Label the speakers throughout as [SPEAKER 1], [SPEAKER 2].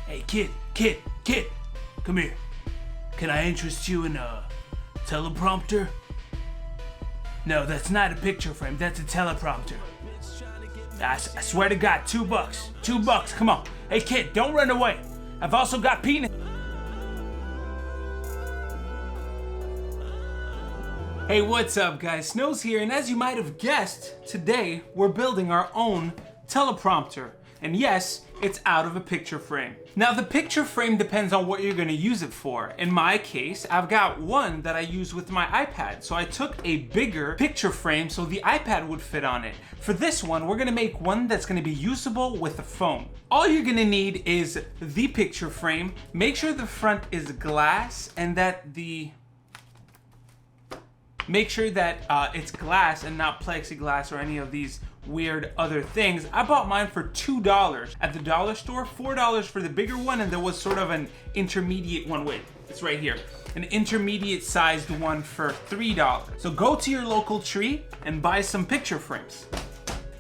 [SPEAKER 1] Hey, kid, come here. Can I interest you in a teleprompter? No, that's not a picture frame, that's a teleprompter. I swear to God, $2. $2, come on. Hey kid, don't run away. I've also got peanut. Hey, what's up guys? Snow's here, and as you might have guessed, today we're building our own teleprompter. And yes, it's out of a picture frame. Now the picture frame depends on what you're gonna use it for. In my case, I've got one that I use with my iPad. So I took a bigger picture frame so the iPad would fit on it. For this one, we're gonna make one that's gonna be usable with a phone. All you're gonna need is the picture frame. Make sure the front is glass and that make sure that it's glass and not plexiglass or any of these weird other things. I bought mine for $2 at the dollar store, $4 for the bigger one, and there was sort of an intermediate one. Wait, it's right here. An intermediate sized one for $3. So go to your local tree and buy some picture frames.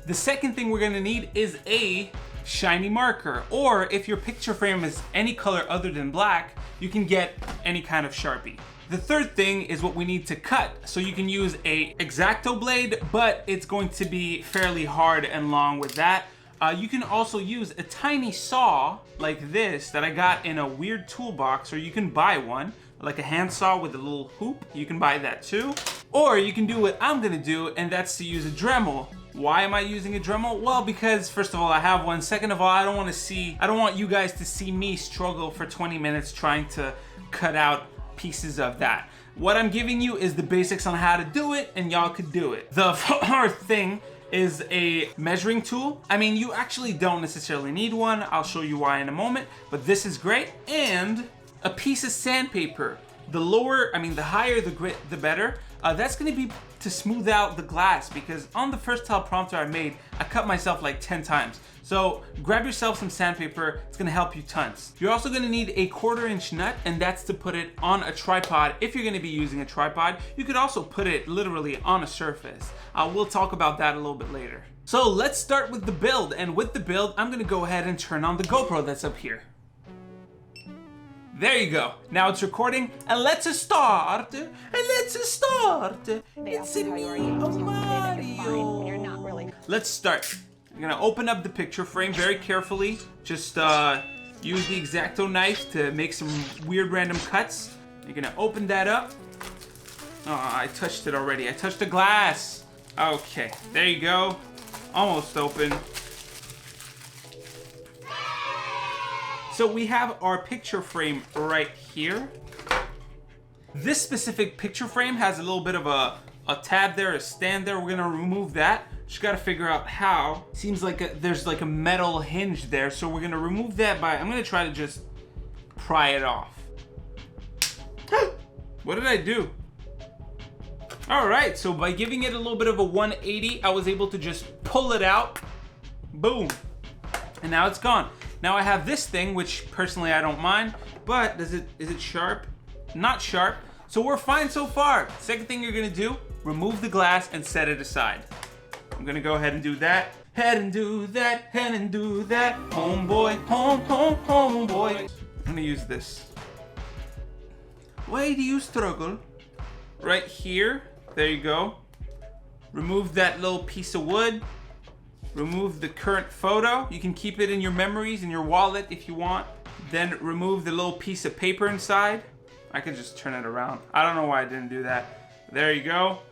[SPEAKER 1] The second thing we're gonna need is a shiny marker, or if your picture frame is any color other than black, you can get any kind of Sharpie. The third thing is what we need to cut. So you can use a X-Acto blade, but it's going to be fairly hard and long with that. You can also use a tiny saw like this that I got in a weird toolbox, or you can buy one, like a hand saw with a little hoop. You can buy that too. Or you can do what I'm gonna do, and that's to use a Dremel. Why am I using a Dremel? Well, because first of all, I have one. Second of all, I don't want you guys to see me struggle for 20 minutes trying to cut out pieces of that. What I'm giving you is the basics on how to do it, and y'all could do it. The fourth thing is a measuring tool. I mean, you actually don't necessarily need one. I'll show you why in a moment, but this is great. And a piece of sandpaper. The higher the grit, the better. That's gonna be to smooth out the glass, because on the first teleprompter I made, I cut myself like 10 times. So grab yourself some sandpaper, it's gonna help you tons. You're also gonna need a 1/4-inch nut, and that's to put it on a tripod. If you're gonna be using a tripod, you could also put it literally on a surface. We'll talk about that a little bit later. So let's start with the build, and with the build, I'm gonna go ahead and turn on the GoPro that's up here. There you go. Now it's recording, and let's start. It's a new Mario. Let's start. I'm gonna open up the picture frame very carefully. Just use the X-Acto knife to make some weird random cuts. You're gonna open that up. Oh, I touched it already. I touched the glass. Okay, there you go. Almost open. So we have our picture frame right here. This specific picture frame has a little bit of a tab there, a stand there. We're gonna remove that. Just gotta figure out how. Seems like there's like a metal hinge there, so we're gonna remove that I'm gonna try to just pry it off. What did I do? All right, so by giving it a little bit of a 180, I was able to just pull it out. Boom. And now it's gone. Now I have this thing, which personally I don't mind, but is it sharp? Not sharp. So we're fine so far. Second thing you're gonna do, remove the glass and set it aside. I'm gonna go ahead and do that. Head and do that, head and do that. Homeboy, homeboy. I'm gonna use this. Why do you struggle? Right here, there you go. Remove that little piece of wood. Remove the current photo. You can keep it in your memories, in your wallet if you want. Then remove the little piece of paper inside. I could just turn it around. I don't know why I didn't do that. There you go.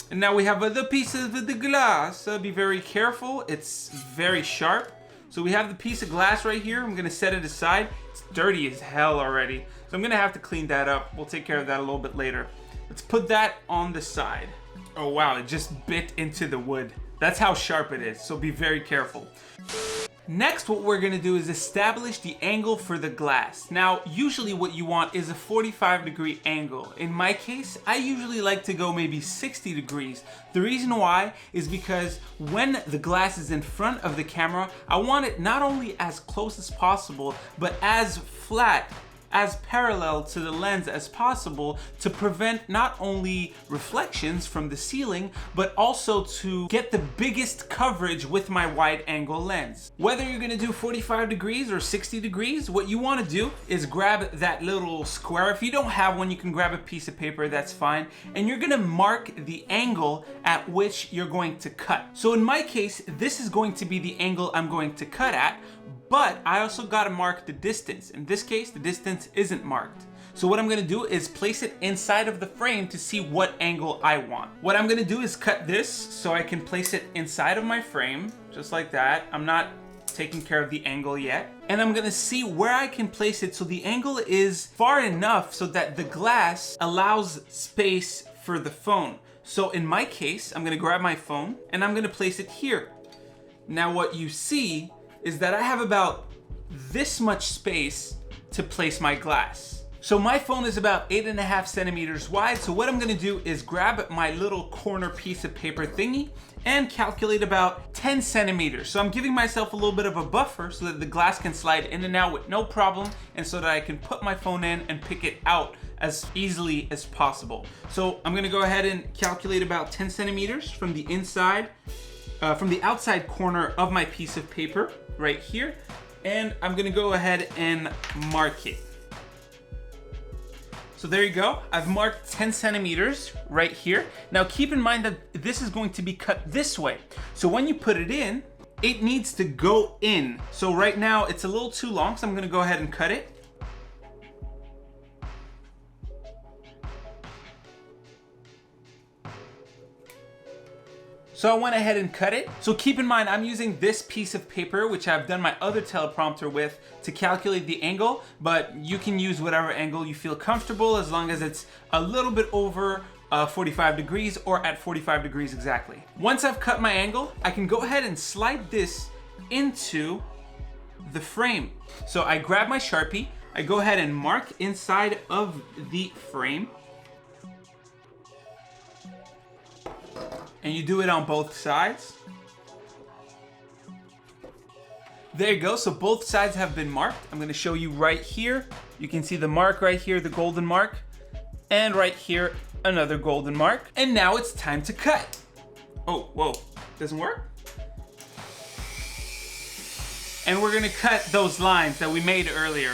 [SPEAKER 1] And now we have the pieces of the glass. Be very careful, it's very sharp. So we have the piece of glass right here. I'm gonna set it aside. It's dirty as hell already. So I'm gonna have to clean that up. We'll take care of that a little bit later. Let's put that on the side. Oh wow, it just bit into the wood. That's how sharp it is, so be very careful. Next, what we're gonna do is establish the angle for the glass. Now, usually what you want is a 45-degree angle. In my case, I usually like to go maybe 60 degrees. The reason why is because when the glass is in front of the camera, I want it not only as close as possible, but as flat as parallel to the lens as possible to prevent not only reflections from the ceiling, but also to get the biggest coverage with my wide angle lens. Whether you're gonna do 45 degrees or 60 degrees, what you wanna do is grab that little square. If you don't have one, you can grab a piece of paper, that's fine. And you're gonna mark the angle at which you're going to cut. So in my case, this is going to be the angle I'm going to cut at, but I also gotta mark the distance. In this case, the distance isn't marked. So what I'm gonna do is place it inside of the frame to see what angle I want. What I'm gonna do is cut this so I can place it inside of my frame, just like that. I'm not taking care of the angle yet. And I'm gonna see where I can place it so the angle is far enough so that the glass allows space for the phone. So in my case, I'm gonna grab my phone and I'm gonna place it here. Now what you see is that I have about this much space to place my glass. So my phone is about 8.5 centimeters wide. So what I'm gonna do is grab my little corner piece of paper thingy and calculate about 10 centimeters. So I'm giving myself a little bit of a buffer so that the glass can slide in and out with no problem, and so that I can put my phone in and pick it out as easily as possible. So I'm gonna go ahead and calculate about 10 centimeters from the inside, from the outside corner of my piece of paper right here. And I'm gonna go ahead and mark it. So there you go. I've marked 10 centimeters right here. Now keep in mind that this is going to be cut this way. So when you put it in, it needs to go in. So right now it's a little too long, so I'm gonna go ahead and cut it. So I went ahead and cut it. So keep in mind, I'm using this piece of paper, which I've done my other teleprompter with, to calculate the angle, but you can use whatever angle you feel comfortable as long as it's a little bit over 45 degrees or at 45 degrees exactly. Once I've cut my angle, I can go ahead and slide this into the frame. So I grab my Sharpie, I go ahead and mark inside of the frame. And you do it on both sides. There you go, so both sides have been marked. I'm gonna show you right here. You can see the mark right here, the golden mark. And right here, another golden mark. And now it's time to cut. Oh, whoa, doesn't work? And we're gonna cut those lines that we made earlier.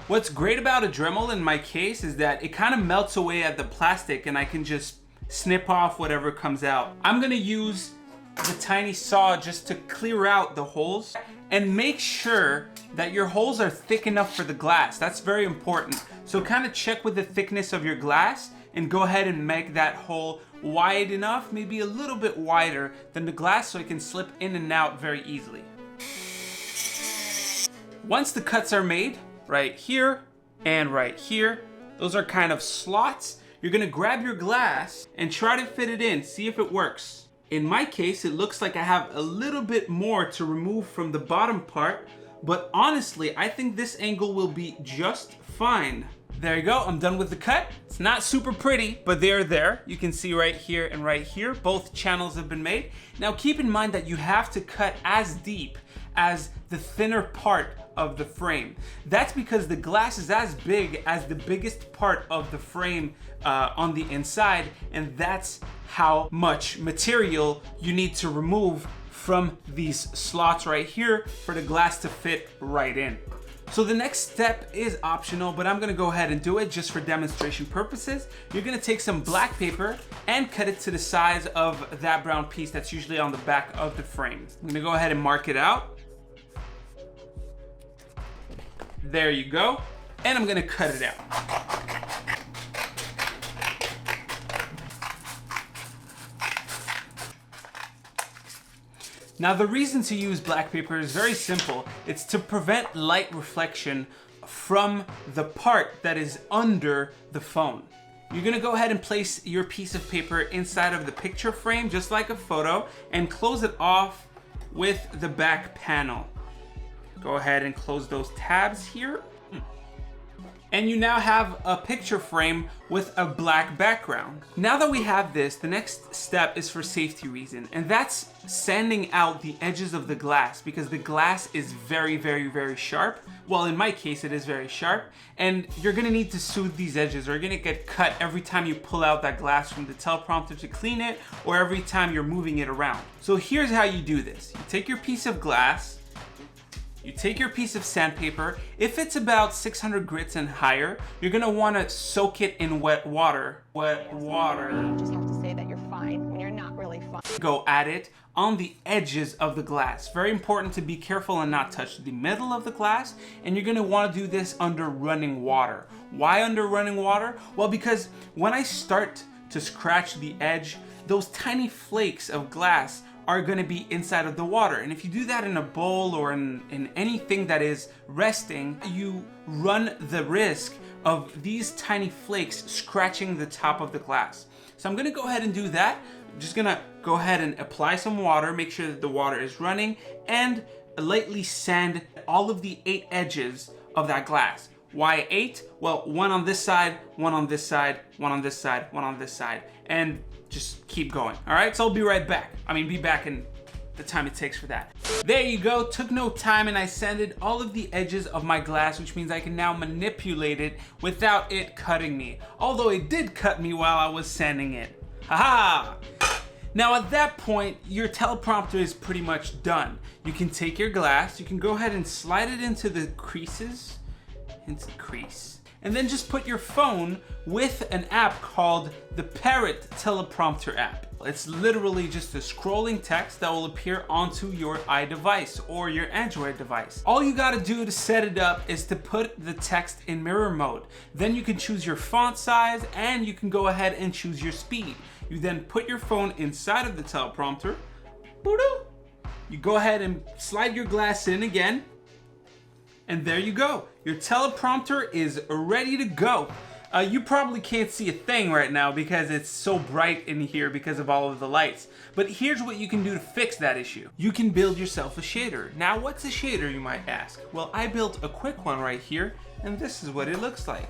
[SPEAKER 1] What's great about a Dremel in my case is that it kind of melts away at the plastic and I can just snip off whatever comes out. I'm gonna use the tiny saw just to clear out the holes, and make sure that your holes are thick enough for the glass. That's very important. So kind of check with the thickness of your glass and go ahead and make that hole wide enough, maybe a little bit wider than the glass so it can slip in and out very easily. Once the cuts are made, right here and right here, those are kind of slots. You're gonna grab your glass and try to fit it in, see if it works. In my case, it looks like I have a little bit more to remove from the bottom part, but honestly, I think this angle will be just fine. There you go, I'm done with the cut. It's not super pretty, but they're there. You can see right here and right here, both channels have been made. Now keep in mind that you have to cut as deep as the thinner part of the frame. That's because the glass is as big as the biggest part of the frame on the inside, and that's how much material you need to remove from these slots right here for the glass to fit right in. So the next step is optional, but I'm gonna go ahead and do it just for demonstration purposes. You're gonna take some black paper and cut it to the size of that brown piece that's usually on the back of the frame. I'm gonna go ahead and mark it out. There you go. And I'm gonna cut it out. Now the reason to use black paper is very simple. It's to prevent light reflection from the part that is under the phone. You're gonna go ahead and place your piece of paper inside of the picture frame, just like a photo, and close it off with the back panel. Go ahead and close those tabs here. And you now have a picture frame with a black background. Now that we have this, the next step is for safety reason, and that's sanding out the edges of the glass, because the glass is very, very, very sharp. Well, in my case, it is very sharp, and you're gonna need to soothe these edges, or you're gonna get cut every time you pull out that glass from the teleprompter to clean it, or every time you're moving it around. So here's how you do this. You take your piece of glass, you take your piece of sandpaper. If it's about 600 grits and higher, you're gonna wanna soak it in wet water. Wet water.
[SPEAKER 2] You just have to say that you're fine when you're not really fine.
[SPEAKER 1] Go at it on the edges of the glass. Very important to be careful and not touch the middle of the glass. And you're gonna wanna do this under running water. Why under running water? Well, because when I start to scratch the edge, those tiny flakes of glass are gonna be inside of the water. And if you do that in a bowl or in anything that is resting, you run the risk of these tiny flakes scratching the top of the glass. So I'm gonna go ahead and do that. I'm just gonna go ahead and apply some water, make sure that the water is running, and lightly sand all of the 8 edges of that glass. Why 8? Well, one on this side, one on this side, one on this side, one on this side, and just keep going. All right, so I'll be right back. Be back in the time it takes for that. There you go, took no time, and I sanded all of the edges of my glass, which means I can now manipulate it without it cutting me. Although it did cut me while I was sanding it. Haha! Now at that point, your teleprompter is pretty much done. You can take your glass, you can go ahead and slide it into the creases, into the crease. And then just put your phone with an app called the Parrot Teleprompter app. It's literally just a scrolling text that will appear onto your iDevice or your Android device. All you gotta do to set it up is to put the text in mirror mode. Then you can choose your font size and you can go ahead and choose your speed. You then put your phone inside of the teleprompter. You go ahead and slide your glass in again. And there you go. Your teleprompter is ready to go. You probably can't see a thing right now because it's so bright in here because of all of the lights. But here's what you can do to fix that issue. You can build yourself a shader. Now, what's a shader, you might ask? Well, I built a quick one right here, and this is what it looks like.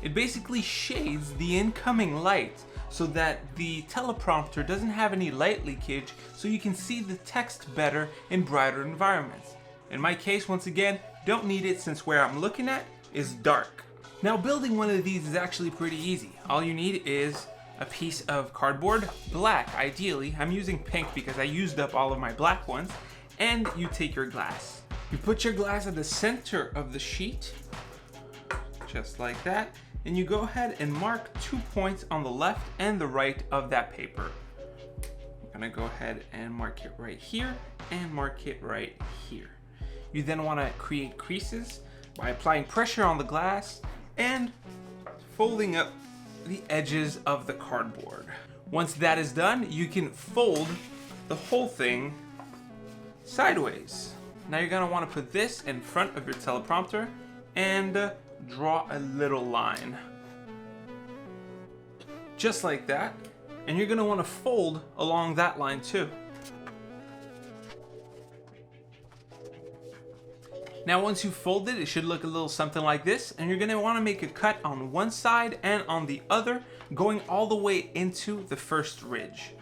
[SPEAKER 1] It basically shades the incoming light so that the teleprompter doesn't have any light leakage, so you can see the text better in brighter environments. In my case, once again, don't need it since where I'm looking at is dark. Now, building one of these is actually pretty easy. All you need is a piece of cardboard, black ideally. I'm using pink because I used up all of my black ones. And you take your glass. You put your glass at the center of the sheet, just like that. And you go ahead and mark 2 points on the left and the right of that paper. I'm gonna go ahead and mark it right here and mark it right here. You then want to create creases by applying pressure on the glass and folding up the edges of the cardboard. Once that is done, you can fold the whole thing sideways. Now you're going to want to put this in front of your teleprompter and draw a little line. Just like that. And you're going to want to fold along that line too. Now once you've folded, it should look a little something like this, and you're going to want to make a cut on one side and on the other, going all the way into the first ridge.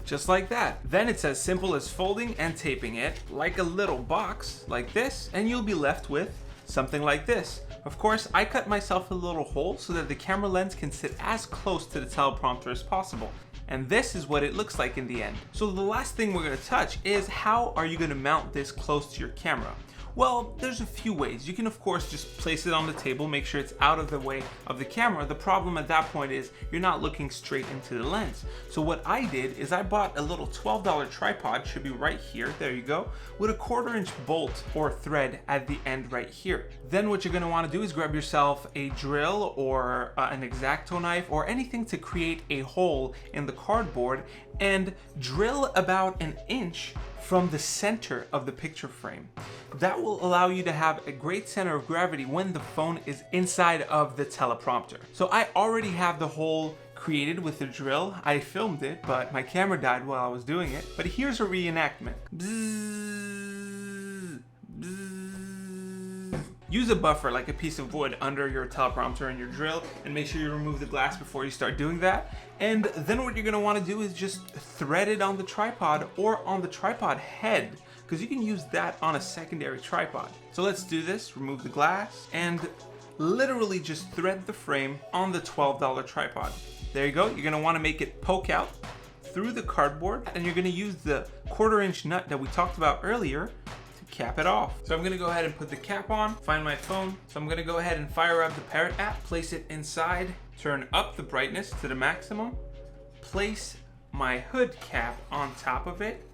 [SPEAKER 1] Just like that. Then it's as simple as folding and taping it like a little box like this, and you'll be left with something like this. Of course, I cut myself a little hole so that the camera lens can sit as close to the teleprompter as possible. And this is what it looks like in the end. So the last thing we're gonna touch is how are you gonna mount this close to your camera? Well, there's a few ways. You can of course just place it on the table, make sure it's out of the way of the camera. The problem at that point is you're not looking straight into the lens. So what I did is I bought a little $12 tripod, should be right here, there you go, with a 1/4-inch bolt or thread at the end right here. Then what you're gonna wanna do is grab yourself a drill or an X-Acto knife or anything to create a hole in the cardboard and drill about 1 inch from the center of the picture frame. That will allow you to have a great center of gravity when the phone is inside of the teleprompter. So I already have the hole created with the drill. I filmed it, but my camera died while I was doing it. But here's a reenactment. Bzzz, Use a buffer like a piece of wood under your teleprompter and your drill, and make sure you remove the glass before you start doing that. And then what you're gonna wanna do is just thread it on the tripod or on the tripod head, because you can use that on a secondary tripod. So let's do this. Remove the glass and literally just thread the frame on the $12 tripod. There you go. You're gonna wanna make it poke out through the cardboard, and you're gonna use the 1/4" nut that we talked about earlier to cap it off. So I'm gonna go ahead and put the cap on, find my phone. So I'm gonna go ahead and fire up the Parrot app, place it inside, turn up the brightness to the maximum, place my hood cap on top of it,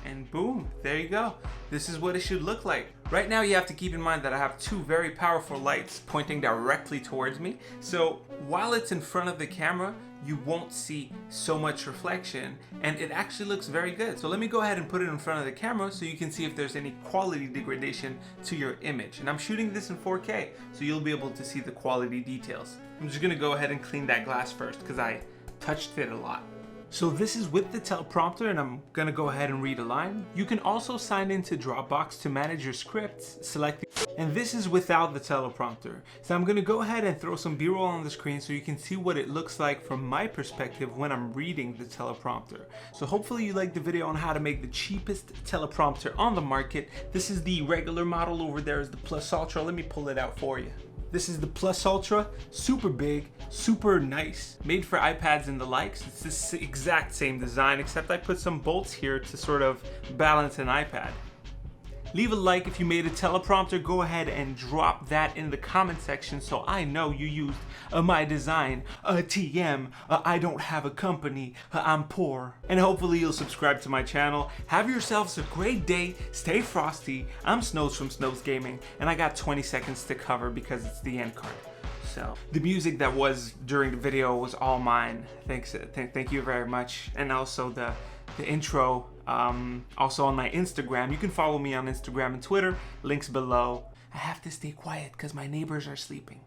[SPEAKER 1] and boom, there you go. This is what it should look like. Right now you have to keep in mind that I have two very powerful lights pointing directly towards me. So while it's in front of the camera, you won't see so much reflection, and it actually looks very good. So let me go ahead and put it in front of the camera so you can see if there's any quality degradation to your image. And I'm shooting this in 4K, so you'll be able to see the quality details. I'm just gonna go ahead and clean that glass first because I touched it a lot. So this is with the teleprompter, and I'm gonna go ahead and read a line. You can also sign into Dropbox to manage your scripts, and this is without the teleprompter. So I'm gonna go ahead and throw some B-roll on the screen so you can see what it looks like from my perspective when I'm reading the teleprompter. So hopefully you liked the video on how to make the cheapest teleprompter on the market. This is the regular model. Over there is the Plus Ultra. Let me pull it out for you. This is the Plus Ultra, super big, super nice, made for iPads and the likes. It's this exact same design, except I put some bolts here to sort of balance an iPad. Leave a like if you made a teleprompter. Go ahead and drop that in the comment section so I know you used my design, TM, I don't have a company, I'm poor. And hopefully you'll subscribe to my channel. Have yourselves a great day, stay frosty. I'm Snows from Snows Gaming, and I got 20 seconds to cover because it's the end card. So the music that was during the video was all mine. Thank you very much. And also the intro, also on my Instagram. You can follow me on Instagram and Twitter, links below. I have to stay quiet because my neighbors are sleeping.